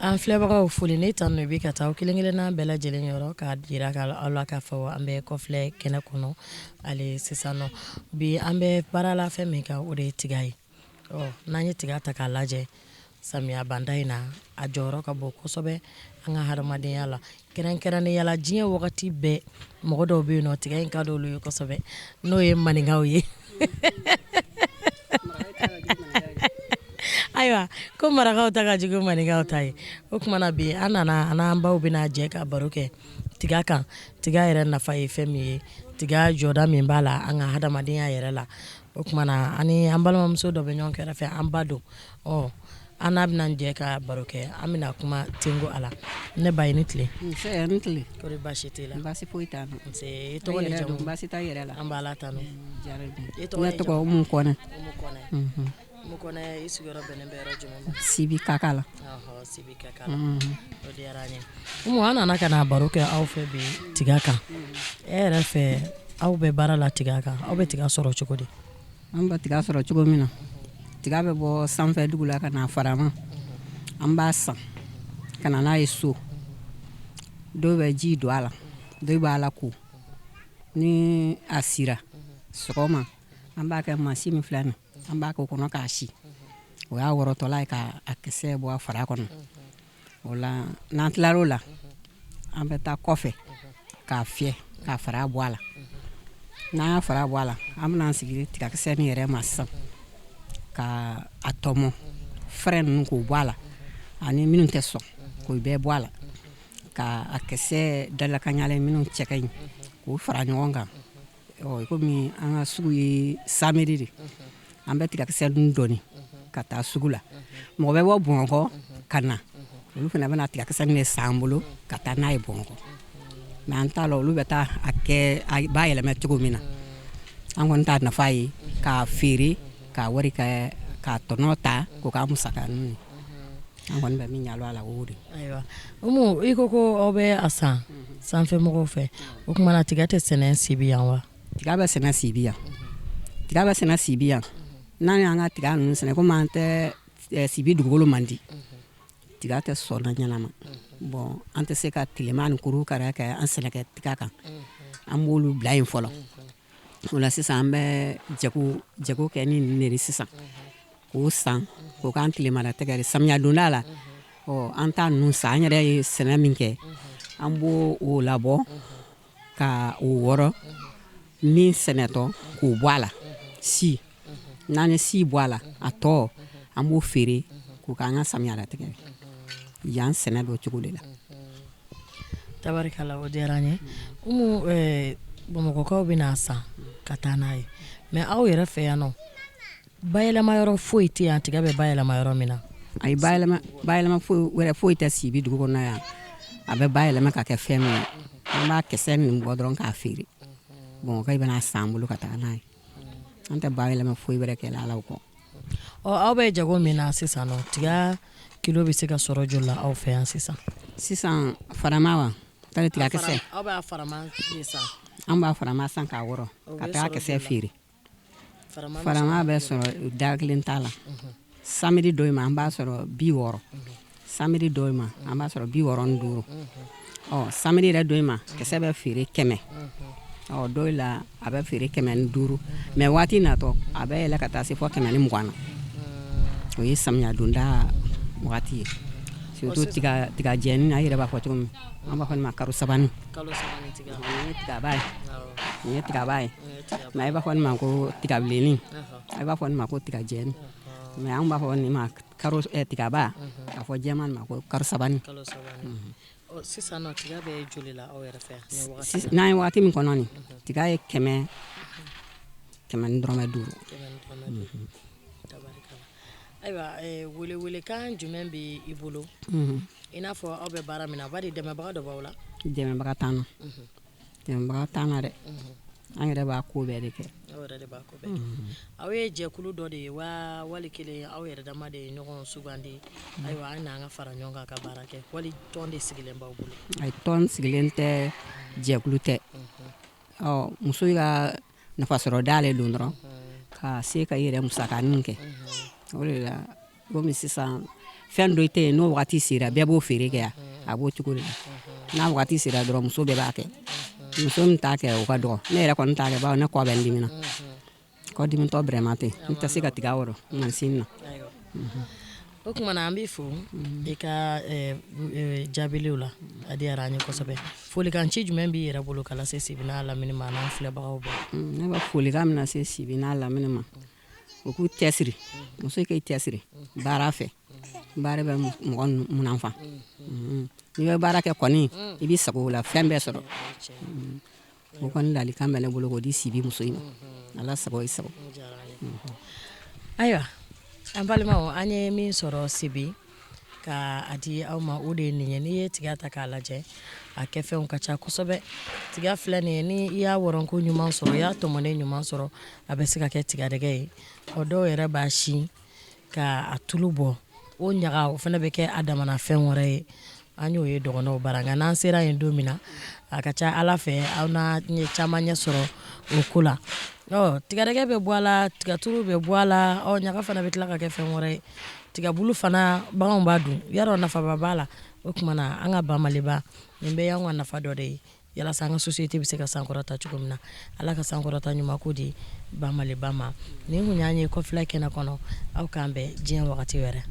An filɛbagaw foli ne tan no bi ka taa kelen-kelen na bɛɛ lajɛlen yɔrɔ ka jira ka Allah ka fɔ an bɛ kɔfilɛ kɛnɛ kɔnɔ ale sisan nɔ bi an bɛ baara la fɛn min kan o de ye tiga ye n'an ye tiga ta k'a lajɛ samiya banda in na a jɔyɔrɔ ka bon kosɛbɛ an ka hadamadenya la kɛrɛnkɛrɛnnenya la diɲɛ wagati bɛɛ mɔgɔ dɔw bɛ yen nɔ tiga in ka d'olu ye kosɛbɛ n'o ye maninkaw ye ayiwa ko marakaw ta ka jugu maninkaw ta ye o kumana bi an nana an baw bɛna jɛ ka baro kɛ tiga kan tiga yɛrɛ nafa ye fɛn min ye tiga jɔda min b'a la an ka hadamadenya yɛrɛ la o kumana ani an balimamuso dɔ bɛ ɲɔgɔn kɛrɛfɛ an ba don an n'a bɛna jɛ ka baro kɛ an bɛna kuma tengo a la ne ba ye ni tile ni tile kɔri baasi t'i la baasi foyi t'an na i tɔgɔ ni jamu baasi t'a yɛrɛ la an b'a la tan ne tɔgɔ Umu Kɔnɛ Umu Kɔnɛ i sigiyɔrɔ bɛnnen bɛ yɔrɔ jumɛn ma Sibi Kaka la Sibi Kaka la o diyara an ye Umu an nana ka na baro kɛ aw fɛ bi tiga kan e yɛrɛ fɛ aw bɛ baara la tiga kan aw bɛ tiga sɔrɔ cogo di an bɛ tiga sɔrɔ cogo min na tiga bɛ bɔ sanfɛ dugu la ka na farama an b'a san ka na n'a ye so dɔw bɛ ji don a la dɔw b'a la ko ni a sira sɔgɔma an b'a kɛ mansin min filɛ nin an b'a k'o kɔnɔ k'a si o y'a wɔrɔtɔla ye k'a kisɛ bɔ a fara kɔnɔ o la n'an tilar'o la an bɛ taa kɔfɛ k'a fiyɛ k'a fara bɔ a la n'an y'a fara bɔ a la an bɛna an sigi tigakisɛ nin yɛrɛ ma sisan ka a tɔmɔ fɛrɛ ninnu k'o bɔ a la ani minnu tɛ sɔn k'o bɛɛ bɔ a la ka a kisɛ dalakanyalen minnu cɛ ka ɲi k'o fara ɲɔgɔn kan komi an ka sugu ye samedi de an bɛ tigakisɛ ninnu dɔɔni ka taa sugu la mɔgɔ bɛ bɔ Bamakɔ ka na olu fana bɛna tigakisɛ nin de san bolo ka taa n'a ye Bamakɔ mais an t'a la olu bɛ taa a kɛ a b'a yɛlɛma cogo min na an kɔni t'a nafa ye k'a feere k'a wari kɛ k'a tɔnɔ ta k'o k'a musaka ninnu ye an kɔni bɛ min ɲalo a la o de ayiwa Umu i ko aw bɛ a san sanfɛ mɔgɔw fɛ o kumana tiga tɛ sɛnɛ Sibi yan wa tiga bɛ sɛnɛ Sibi yan tiga bɛ sɛnɛ Sibi yan n'an y'an ka tiga ninnu sɛnɛ komi an tɛ Sibi dugukolo man di tiga tɛ sɔnna ɲɛnama bon an tɛ se ka tilema ni kuru kari kɛ an sɛnɛkɛ tiga kan an b'olu bila yen fɔlɔ o la sisan an bɛ jago kɛ ni nin de sisan k'o san k'o k'an tilemana tɛgɛ de samiya donda la an t'a ninnu san an yɛrɛ ye sɛnɛ min kɛ an b'o labɔ ka o wɔrɔ min sɛnɛtɔ k'o bɔ a la si n'an ye si bɔ a la a tɔ an b'o feere k'o k'an ka samiya latigɛ yan sɛnɛ b'o cogo de la tabarikala o diyara an ye Umu Bamakɔkaw bɛna san ka taa n'a ye mais aw yɛrɛ fɛ yan nɔ bayɛlɛma yɔrɔ foyi tɛ yan tiga bɛ bayɛlɛma yɔrɔ min na ayi bayɛlɛma wɛrɛ foyi tɛ Sibi dugu kɔnɔ yan a bɛ bayɛlɛma ka kɛ fɛn min ye an b'a kisɛ nin bɔ dɔrɔn k'a feere Bamakɔ bɛna san bolo ka taa n'a ye an tɛ bayɛlɛma foyi wɛrɛ kɛ ala kɔ aw bɛ jago min na sisan nɔ tiga kilo bɛ se ka sɔrɔ joli la aw fɛ yan sisan farama wa tali tiga kisɛ aw b'a farama san an b'a farama san k'a wɔrɔ ka taa kisɛ feere farama bɛ sɔrɔ da kelen t'a la samedi dɔ ma an b'a sɔrɔ 60 samedi dɔ ma an b'a sɔrɔ 65 samedi yɛrɛ dɔ ma kisɛ bɛ feere 100 dɔw la a bɛ feere 105 mais waati natɔ a bɛ yɛlɛ ka taa se fɔ 120 na o ye samiya donda waati ye surtout tiga jɛni a yɛrɛ b'a fɔ cogo min an b'a fɔ nin ma kalo sabani nin ye tigaba ye mais i b'a fɔ nin ma ko tiga bilenni i b'a fɔ nin ma ko tiga jɛni mais an b'a fɔ nin ma tigaba k'a fɔ jɛman nin ma ko kalo sabani sisan nɔ tiga bɛ joli la aw yɛrɛ fɛ yan n'an ye waati min kɔnɔ nin tiga ye 100 ni dɔrɔmɛ 5 ayiwa wele kan jumɛn bɛ i bolo i n'a fɔ aw bɛ baara min na bari dɛmɛbaga dɔ b'aw la dɛmɛbaga t'an na dɛmɛbaga t'an na dɛ an yɛrɛ b'a ko bɛɛ de kɛ aw yɛrɛ de b'a ko bɛɛ kɛ aw ye jɛkulu dɔ de ye wa wali kelen aw yɛrɛ dama de ye ɲɔgɔn sugandi ayiwa an n'an ka fara ɲɔgɔn kan ka baara kɛ wali tɔn de sigilen b'aw bolo ayi tɔn sigilen tɛ jɛkulu tɛ muso ka nafasɔrɔ dalen don dɔrɔn ka se ka i yɛrɛ musakanin kɛ o de la komi sisan fɛn dɔ tɛ yen n'o wagati sera bɛɛ b'o feere kɛ yan a b'o cogo de la n'a wagati sera dɔrɔn muso bɛɛ b'a kɛ muso min t'a kɛ o ka dɔgɔ ne yɛrɛ kɔni t'a kɛ bawo ne kɔ bɛ n dimina kɔ dimitɔ bɛrɛma tɛ n tɛ se ka tigɛ a wɔrɔ mansin na o tuma na an b'i fo i ka jaabiliw la a diyara an ye kosɛbɛ folikan ci jumɛn b'i yɛrɛ bolo ka lase Sibi n'a lamini ma n'an filɛbagaw bɛɛ ne bɛ folikan min na se Sibi n'a lamini ma o k'u cɛsiri muso k'i cɛsiri baara fɛ baara bɛ mɔgɔ munafan n'i bɛ baara kɛ kɔni i b'i sago la fɛn bɛɛ sɔrɔ o kɔni lalikan bɛ ne bolo k'o di Sibi muso in ma ala sago i sago ayiwa an balimaw an ye min sɔrɔ Sibi ka a di aw ma o de ye nin ye n'i ye tiga ta k'a lajɛ a kɛ fɛnw ka ca kosɛbɛ tiga filɛ nin ye ni i y'a wɔrɔnko ɲuman sɔrɔ i y'a tɔmɔnen ɲuman sɔrɔ a bɛ se ka kɛ tigadɛgɛ ye dɔw yɛrɛ b'a sin ka a tulu bɔ o ɲaga o fana bɛ kɛ a damana fɛn wɛrɛ ye an y'o ye dɔgɔnɔw bara nka n'an sera yen don min na a ka ca ala fɛ aw na ɲɛ caman ɲɛ sɔrɔ o ko la tigadɛgɛ bɛ bɔ a la tigaturu bɛ bɔ a la ɲaga fana bɛ tila ka kɛ fɛn wɛrɛ ye tigabulu fana baganw b'a dun yarɔ nafaba b'a la o tuma na an ka Bamaliba nin bɛɛ y'an ka nafa dɔ de ye yalasa an ka société bɛ se ka sankɔrɔta cogo min na ala ka sankɔrɔta ɲuman ko di Bamaliba ma nin kun y'an ye kɔfilɛ kɛnɛ kɔnɔ aw k'an bɛn diɲɛ wagati wɛrɛ